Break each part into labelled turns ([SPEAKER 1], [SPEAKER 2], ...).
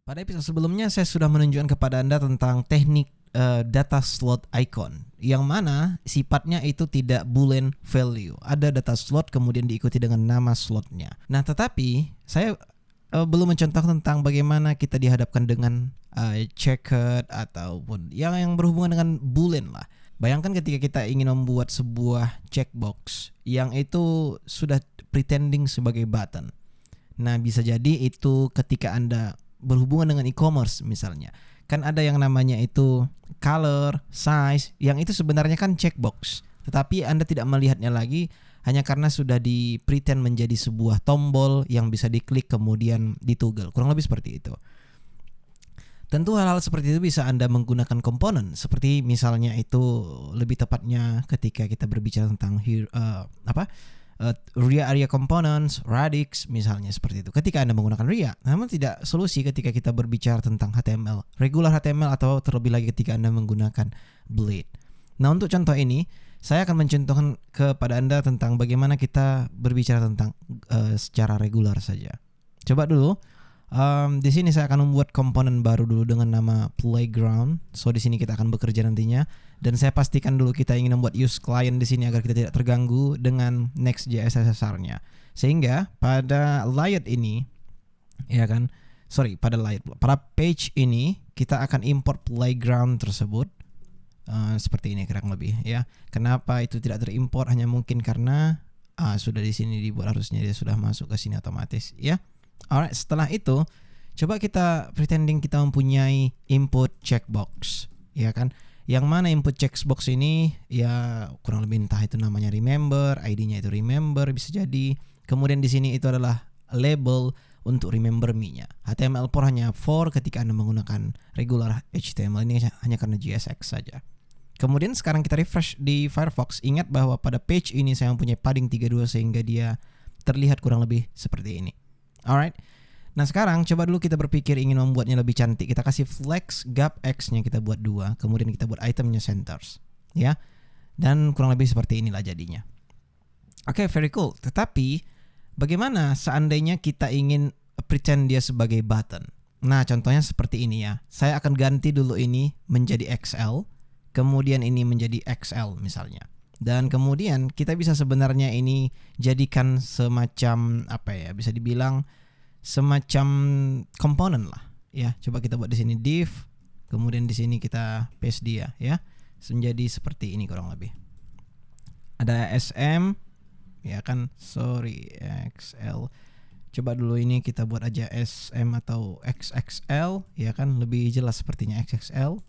[SPEAKER 1] Pada episode sebelumnya saya sudah menunjukkan kepada Anda tentang teknik data slot icon, yang mana sifatnya itu tidak boolean value. Ada data slot kemudian diikuti dengan nama slotnya. Nah, tetapi saya belum mencontohkan tentang bagaimana kita dihadapkan dengan checkered ataupun yang berhubungan dengan boolean lah. Bayangkan ketika kita ingin membuat sebuah checkbox yang itu sudah pretending sebagai button. Nah, bisa jadi itu ketika Anda berhubungan dengan e-commerce misalnya. Kan ada yang namanya itu color, size, yang itu sebenarnya kan checkbox. Tetapi Anda tidak melihatnya lagi hanya karena sudah di pretend menjadi sebuah tombol yang bisa diklik kemudian ditoggle. Kurang lebih seperti itu. Tentu hal-hal seperti itu bisa Anda menggunakan komponen, seperti misalnya itu lebih tepatnya ketika kita berbicara tentang area components, radix misalnya seperti itu. Ketika Anda menggunakan RIA, namun tidak solusi ketika kita berbicara tentang HTML, regular HTML atau terlebih lagi ketika Anda menggunakan Blade. Nah, untuk contoh ini, saya akan mencontohkan kepada Anda tentang bagaimana kita berbicara tentang secara regular saja. Coba dulu. Di sini saya akan membuat komponen baru dulu dengan nama playground. So di sini kita akan bekerja nantinya, dan saya pastikan dulu kita ingin membuat use client di sini agar kita tidak terganggu dengan Next.js SSR-nya. Sehingga pada layout ini, pada page ini kita akan import playground tersebut. Seperti ini kurang lebih ya. Kenapa itu tidak terimport? Hanya mungkin karena sudah di sini dibuat, harusnya dia sudah masuk ke sini otomatis ya. Alright, setelah itu coba kita pretending kita mempunyai input checkbox, ya kan? Yang mana input checkbox ini ya kurang lebih entah itu namanya remember, ID-nya itu remember bisa jadi. Kemudian di sini itu adalah label untuk remember me-nya. HTML4 hanya for ketika Anda menggunakan regular HTML, ini hanya karena JSX saja. Kemudian sekarang kita refresh di Firefox. Ingat bahwa pada page ini saya mempunyai padding 32 sehingga dia terlihat kurang lebih seperti ini. Alright. Nah, sekarang coba dulu kita berpikir ingin membuatnya lebih cantik. Kita kasih flex gap x-nya kita buat 2, kemudian kita buat itemnya centers, ya. Dan kurang lebih seperti inilah jadinya. Oke, very cool. Tetapi bagaimana seandainya kita ingin pretend dia sebagai button? Nah, contohnya seperti ini ya. Saya akan ganti dulu ini menjadi XL, kemudian ini menjadi XL misalnya. Dan kemudian kita bisa sebenarnya ini jadikan semacam bisa dibilang semacam komponen lah ya. Coba kita buat di sini div, kemudian di sini kita paste dia ya. Menjadi seperti ini kurang lebih. Ada SM ya kan, XL. Coba dulu ini kita buat aja SM atau XXL ya kan, lebih jelas sepertinya XXL.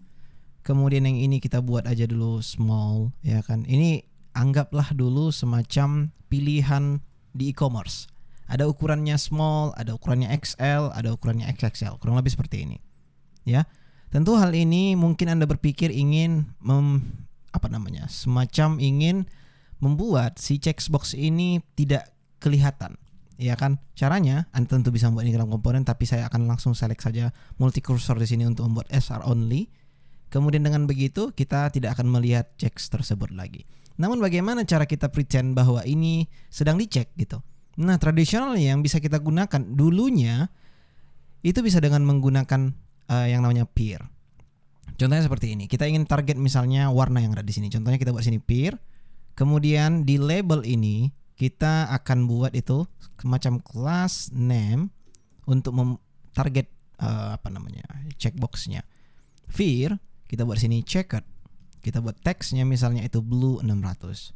[SPEAKER 1] Kemudian yang ini kita buat aja dulu small ya kan. Ini anggaplah dulu semacam pilihan di e-commerce. Ada ukurannya small, ada ukurannya XL, ada ukurannya XXL. Kurang lebih seperti ini. Ya. Tentu hal ini mungkin Anda berpikir ingin semacam ingin membuat si checkbox ini tidak kelihatan. Ya kan? Caranya Anda tentu bisa membuat ini dalam komponen, tapi saya akan langsung select saja multi cursor di sini untuk membuat SR only. Kemudian dengan begitu kita tidak akan melihat checks tersebut lagi. Namun bagaimana cara kita pretend bahwa ini sedang dicek gitu? Nah, tradisionalnya yang bisa kita gunakan dulunya itu bisa dengan menggunakan yang namanya peer. Contohnya seperti ini. Kita ingin target misalnya warna yang ada di sini. Contohnya kita buat sini peer. Kemudian di label ini kita akan buat itu semacam class name untuk target checkboxnya. Peer kita buat sini checkered. Kita buat teksnya misalnya itu blue 600.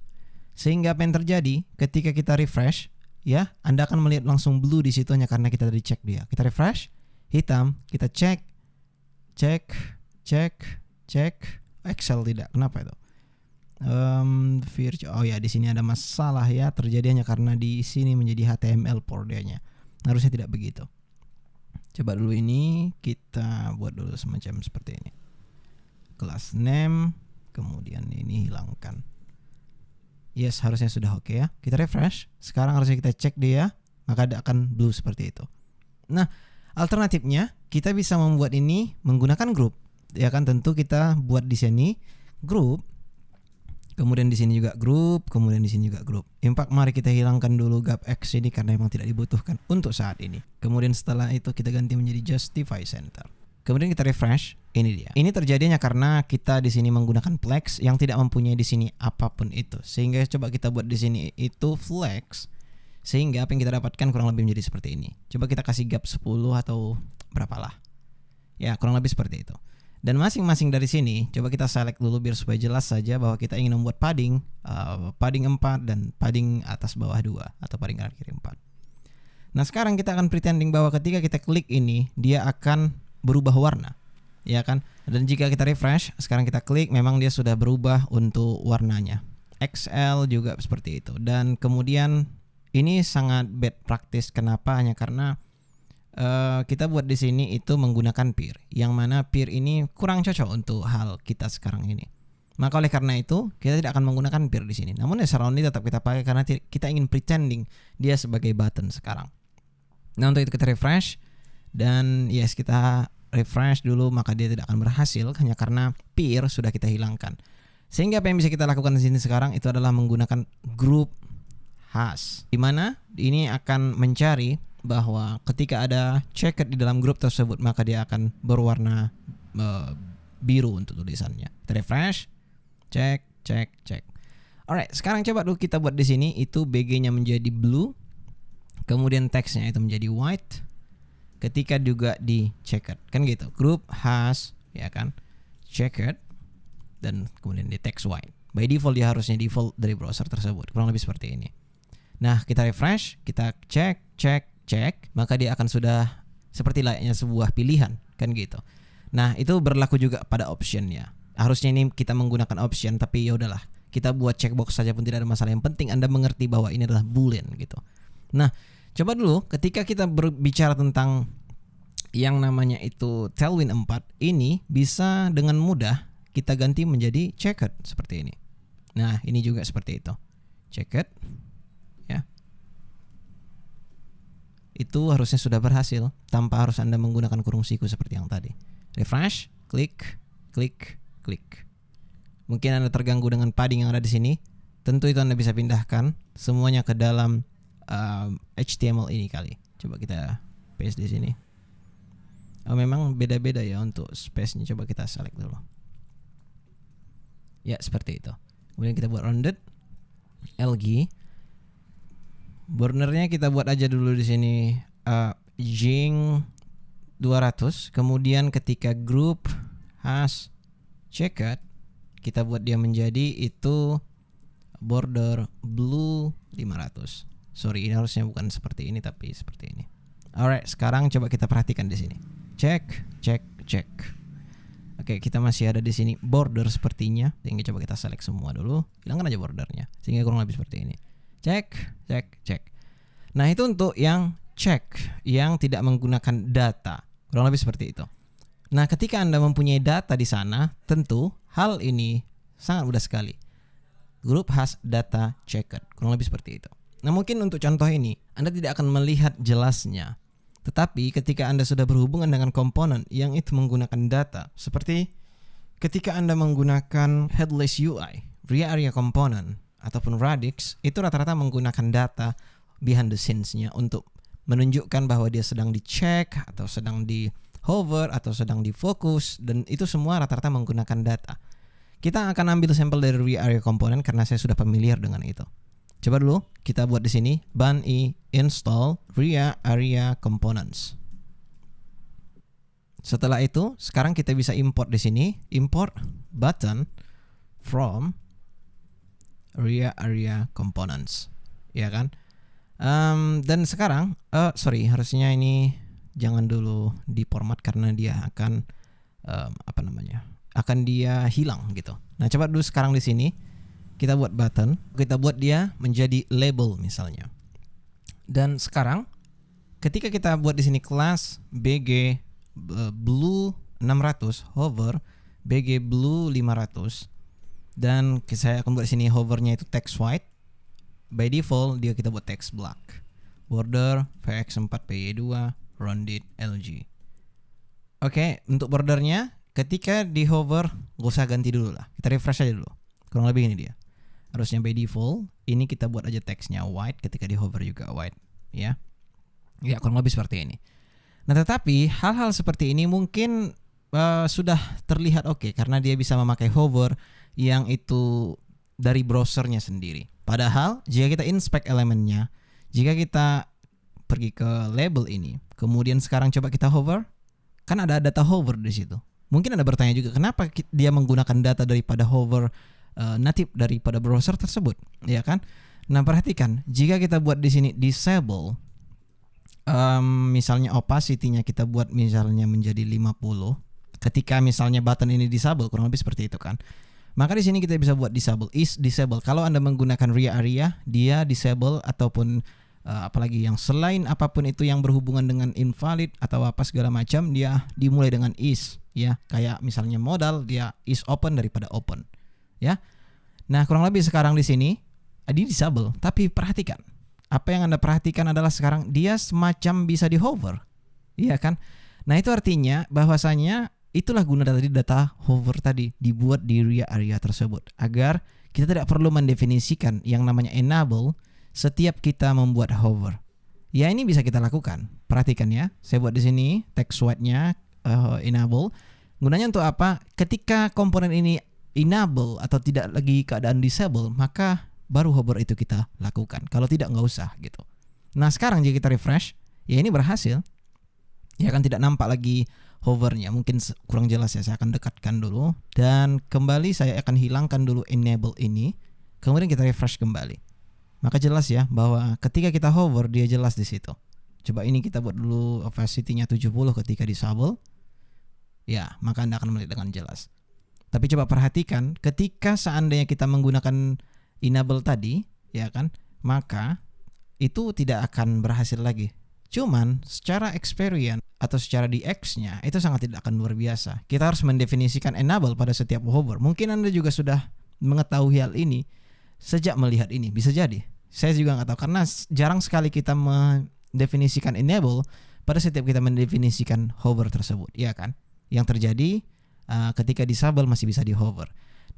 [SPEAKER 1] Sehingga apa yang terjadi ketika kita refresh, ya, Anda akan melihat langsung blue di situ hanya karena kita tadi cek dia. Kita refresh, hitam, kita cek. Excel tidak. Kenapa itu? Di sini ada masalah ya, terjadi hanya karena di sini menjadi HTML portnya. Harusnya tidak begitu. Coba dulu ini kita buat dulu semacam seperti ini. Class name, kemudian ini hilangkan. Yes, harusnya sudah oke ya. Kita refresh. Sekarang harusnya kita cek dia, maka dia akan blue seperti itu. Nah, alternatifnya kita bisa membuat ini menggunakan group. Ya kan, tentu kita buat di sini group. Kemudian di sini juga grup, kemudian di sini juga grup. Impact, mari kita hilangkan dulu gap X ini karena memang tidak dibutuhkan untuk saat ini. Kemudian setelah itu kita ganti menjadi justify center. Kemudian kita refresh, ini dia. Ini terjadinya karena kita di sini menggunakan flex yang tidak mempunyai di sini apapun itu. Sehingga coba kita buat di sini itu flex, sehingga apa yang kita dapatkan kurang lebih menjadi seperti ini. Coba kita kasih gap 10 atau berapalah. Ya, kurang lebih seperti itu. Dan masing-masing dari sini coba kita select dulu biar supaya jelas saja bahwa kita ingin membuat padding 4 dan padding atas bawah 2 atau padding kanan kiri 4. Nah, sekarang kita akan pretending bahwa ketika kita klik ini dia akan berubah warna, ya kan? Dan jika kita refresh, sekarang kita klik, memang dia sudah berubah untuk warnanya. XL juga seperti itu. Dan kemudian ini sangat bad practice. Kenapa? Hanya karena kita buat di sini itu menggunakan peer, yang mana peer ini kurang cocok untuk hal kita sekarang ini. Maka oleh karena itu kita tidak akan menggunakan peer di sini. Namun surround ini tetap kita pakai karena kita ingin pretending dia sebagai button sekarang. Nah, untuk itu kita refresh dan yes, kita refresh dulu, maka dia tidak akan berhasil hanya karena peer sudah kita hilangkan. Sehingga apa yang bisa kita lakukan di sini sekarang itu adalah menggunakan group hash, di mana ini akan mencari bahwa ketika ada checkered di dalam grup tersebut maka dia akan berwarna biru untuk tulisannya. Kita refresh, cek. Alright, sekarang coba dulu kita buat di sini itu BG-nya menjadi blue, kemudian teksnya itu menjadi white. Ketika juga di checkered, kan gitu. Group hash, ya kan, checkered, dan kemudian di text white. By default dia harusnya default dari browser tersebut, kurang lebih seperti ini. Nah, kita refresh, kita cek, maka dia akan sudah seperti layaknya sebuah pilihan, kan gitu. Nah, itu berlaku juga pada optionnya. Harusnya ini kita menggunakan option, tapi ya udahlah, kita buat checkbox saja pun tidak ada masalah. Yang penting Anda mengerti bahwa ini adalah boolean gitu. Nah, coba dulu ketika kita berbicara tentang yang namanya itu Tailwind 4, ini bisa dengan mudah kita ganti menjadi checkered seperti ini. Nah, ini juga seperti itu. Checkered. Itu harusnya sudah berhasil tanpa harus Anda menggunakan kurung siku seperti yang tadi. Refresh, klik. Mungkin Anda terganggu dengan padding yang ada di sini. Tentu itu Anda bisa pindahkan semuanya ke dalam HTML ini kali. Coba kita paste di sini. Memang beda-beda ya untuk space-nya. Coba kita select dulu. Ya, seperti itu. Kemudian kita buat rounded LG. Bordernya kita buat aja dulu di sini jing 200. Kemudian ketika group hash checkered, kita buat dia menjadi itu border blue 500. Sorry, ini harusnya bukan seperti ini tapi seperti ini. Alright, sekarang coba kita perhatikan di sini. Cek. Oke, kita masih ada di sini border sepertinya. Sehingga coba kita select semua dulu. Hilangkan aja bordernya. Sehingga kurang lebih seperti ini. Cek. Nah, itu untuk yang check, yang tidak menggunakan data. Kurang lebih seperti itu. Nah, ketika Anda mempunyai data di sana, tentu hal ini sangat mudah sekali. Group hash data checkered. Kurang lebih seperti itu. Nah, mungkin untuk contoh ini, Anda tidak akan melihat jelasnya. Tetapi ketika Anda sudah berhubungan dengan komponen yang itu menggunakan data, seperti ketika Anda menggunakan headless UI, Ria Area Component, ataupun Radix, itu rata-rata menggunakan data behind the scenes-nya untuk menunjukkan bahwa dia sedang dicek atau sedang di hover atau sedang di fokus, dan itu semua rata-rata menggunakan data. Kita akan ambil sampel dari Ria Area Component karena saya sudah familiar dengan itu. Coba dulu kita buat di sini ban-i install Ria Area Components. Setelah itu, sekarang kita bisa import di sini, import button from Ria Area Components, ya kan? Dan sekarang, harusnya ini jangan dulu di format karena dia akan akan dia hilang gitu. Nah, coba dulu sekarang di sini kita buat button, kita buat dia menjadi label misalnya. Dan sekarang ketika kita buat di sini kelas BG blue 600 hover BG blue 500. Dan saya akan buat sini hovernya itu text white. By default dia kita buat text black. Border VX4 PY2 rounded LG. Oke, untuk bordernya ketika di hover gak usah ganti dulu lah. Kita refresh aja dulu. Kurang lebih ini dia. Harusnya by default ini kita buat aja teksnya white, ketika di hover juga white, ya. Ya, kurang lebih seperti ini. Nah, tetapi hal-hal seperti ini mungkin sudah terlihat oke karena dia bisa memakai hover yang itu dari browsernya sendiri. Padahal jika kita inspect elemennya, jika kita pergi ke label ini, kemudian sekarang coba kita hover, kan ada data hover di situ. Mungkin Anda bertanya juga kenapa dia menggunakan data daripada hover native daripada browser tersebut, ya kan? Nah, perhatikan, jika kita buat di sini disable, misalnya opacity-nya kita buat misalnya menjadi 50, ketika misalnya button ini disable, kurang lebih seperti itu kan. Maka di sini kita bisa buat disable, is disable. Kalau Anda menggunakan RIA area, dia disable ataupun apalagi yang selain apapun itu yang berhubungan dengan invalid atau apa segala macam, dia dimulai dengan is, ya. Kayak misalnya modal, dia is open daripada open. Ya. Nah, kurang lebih sekarang di sini di disable, tapi perhatikan. Apa yang Anda perhatikan adalah sekarang dia semacam bisa di hover. Iya kan? Nah, itu artinya bahwasanya itulah guna dari data hover tadi dibuat di RIA area tersebut agar kita tidak perlu mendefinisikan yang namanya enable setiap kita membuat hover. Ya, ini bisa kita lakukan. Perhatikan ya. Saya buat di sini text white-nya enable. Gunanya untuk apa? Ketika komponen ini enable atau tidak lagi keadaan disable, maka baru hover itu kita lakukan. Kalau tidak, nggak usah gitu. Nah, sekarang jika kita refresh, ya ini berhasil. Ya kan, tidak nampak lagi hovernya. Mungkin kurang jelas ya, saya akan dekatkan dulu. Dan kembali saya akan hilangkan dulu enable ini. Kemudian kita refresh kembali. Maka jelas ya bahwa ketika kita hover, dia jelas di situ. Coba ini kita buat dulu opacity-nya 70 ketika disable. Ya, maka Anda akan melihat dengan jelas. Tapi coba perhatikan, ketika seandainya kita menggunakan enable tadi, ya kan, maka itu tidak akan berhasil lagi. Cuman secara experience atau secara DX-nya itu sangat tidak akan luar biasa. Kita harus mendefinisikan enable pada setiap hover. Mungkin Anda juga sudah mengetahui hal ini sejak melihat ini, bisa jadi. Saya juga nggak tahu karena jarang sekali kita mendefinisikan enable pada setiap kita mendefinisikan hover tersebut, ya kan? Yang terjadi ketika disable masih bisa di hover.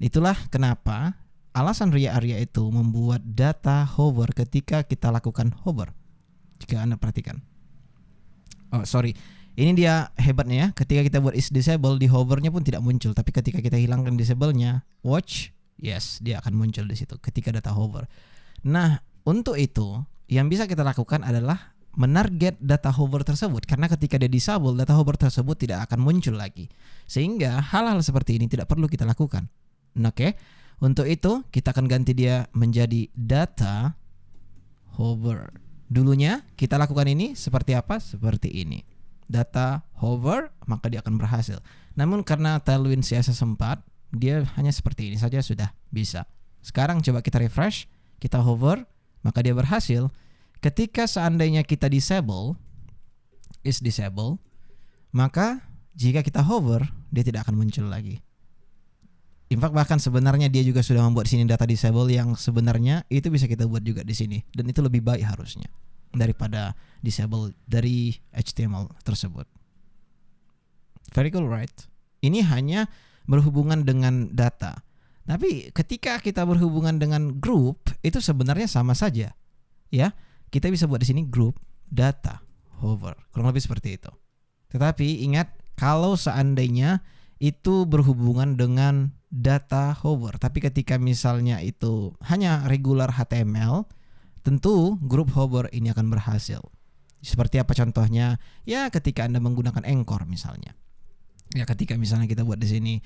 [SPEAKER 1] Itulah kenapa alasan RIA area itu membuat data hover ketika kita lakukan hover. Jika Anda perhatikan. Oh, sorry. Ini dia hebatnya ya. Ketika kita buat is disable, di hovernya pun tidak muncul. Tapi ketika kita hilangkan disable-nya, watch, yes, dia akan muncul di situ ketika data hover. Nah, untuk itu yang bisa kita lakukan adalah menarget data hover tersebut, karena ketika dia disable, data hover tersebut tidak akan muncul lagi, sehingga hal-hal seperti ini tidak perlu kita lakukan. Oke, untuk itu kita akan ganti dia menjadi data hover. Dulunya kita lakukan ini seperti apa? Seperti ini, data hover, maka dia akan berhasil. Namun karena Tailwind CSS 4, dia hanya seperti ini saja sudah bisa. Sekarang coba kita refresh, kita hover, maka dia berhasil. Ketika seandainya kita disable, is disable, maka jika kita hover, dia tidak akan muncul lagi. In fact, bahkan sebenarnya dia juga sudah membuat sini data disable yang sebenarnya itu bisa kita buat juga di sini, dan itu lebih baik harusnya daripada disable dari HTML tersebut. Very cool, right? Ini hanya berhubungan dengan data. Tapi ketika kita berhubungan dengan group, itu sebenarnya sama saja. Ya. Kita bisa buat di sini group data hover, kurang lebih seperti itu. Tetapi ingat, kalau seandainya itu berhubungan dengan data hover, tapi ketika misalnya itu hanya regular HTML, tentu group hover ini akan berhasil. Seperti apa contohnya? Ya, ketika Anda menggunakan Anchor misalnya. Ya, ketika misalnya kita buat di sini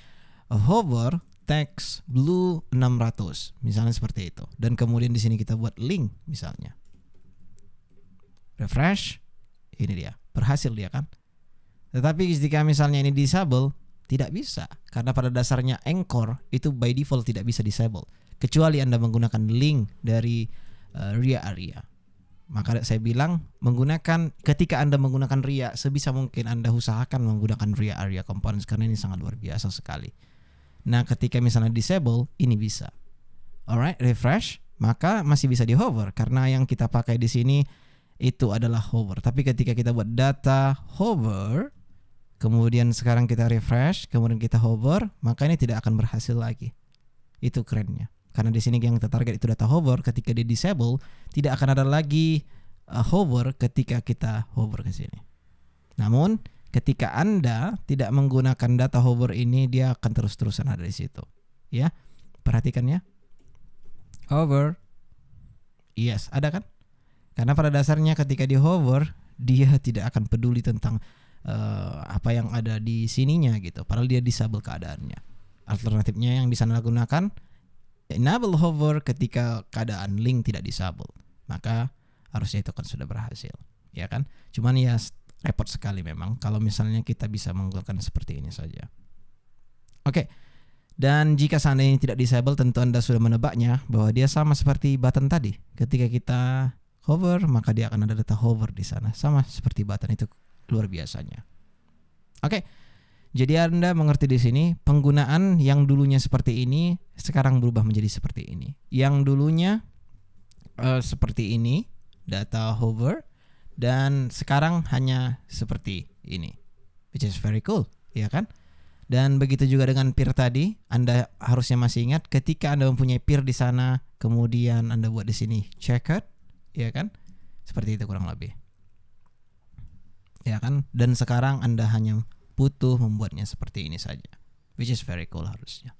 [SPEAKER 1] hover text blue 600, misalnya seperti itu. Dan kemudian di sini kita buat link misalnya. Refresh, ini dia, berhasil dia kan. Tetapi jika misalnya ini disable, tidak bisa, karena pada dasarnya Anchor itu by default tidak bisa disable kecuali Anda menggunakan link dari RIA area. Maka saya bilang ketika Anda menggunakan RIA, sebisa mungkin Anda usahakan menggunakan RIA area components karena ini sangat luar biasa sekali. Nah, ketika misalnya disable, ini bisa. Alright, refresh, maka masih bisa di hover karena yang kita pakai di sini itu adalah hover. Tapi ketika kita buat data hover, kemudian sekarang kita refresh, kemudian kita hover, maka ini tidak akan berhasil lagi. Itu kerennya. karena di sini yang kita target itu data hover. Ketika di disable, tidak akan ada lagi hover ketika kita hover ke sini. Namun ketika Anda tidak menggunakan data hover ini, dia akan terus-terusan ada di situ. Ya, perhatikan ya. Hover, yes, ada kan? Karena pada dasarnya ketika di hover, dia tidak akan peduli tentang apa yang ada di sininya gitu. Padahal dia disable keadaannya. Alternatifnya yang bisa Anda gunakan, enable hover ketika keadaan link tidak disable. Maka harusnya itu kan sudah berhasil, ya kan? Cuman ya repot sekali memang kalau misalnya kita bisa menggunakan seperti ini saja. Oke. Dan jika seandainya ini tidak disable, tentu Anda sudah menebaknya bahwa dia sama seperti button tadi. Ketika kita hover, maka dia akan ada data hover di sana, sama seperti button itu, luar biasanya. Oke. Jadi Anda mengerti di sini penggunaan yang dulunya seperti ini sekarang berubah menjadi seperti ini. Yang dulunya seperti ini, data hover, dan sekarang hanya seperti ini, which is very cool, ya kan? Dan begitu juga dengan peer tadi, Anda harusnya masih ingat ketika Anda mempunyai peer di sana, kemudian Anda buat di sini checkered, ya kan? Seperti itu kurang lebih. Ya kan? Dan sekarang Anda hanya butuh membuatnya seperti ini saja, which is very cool harusnya.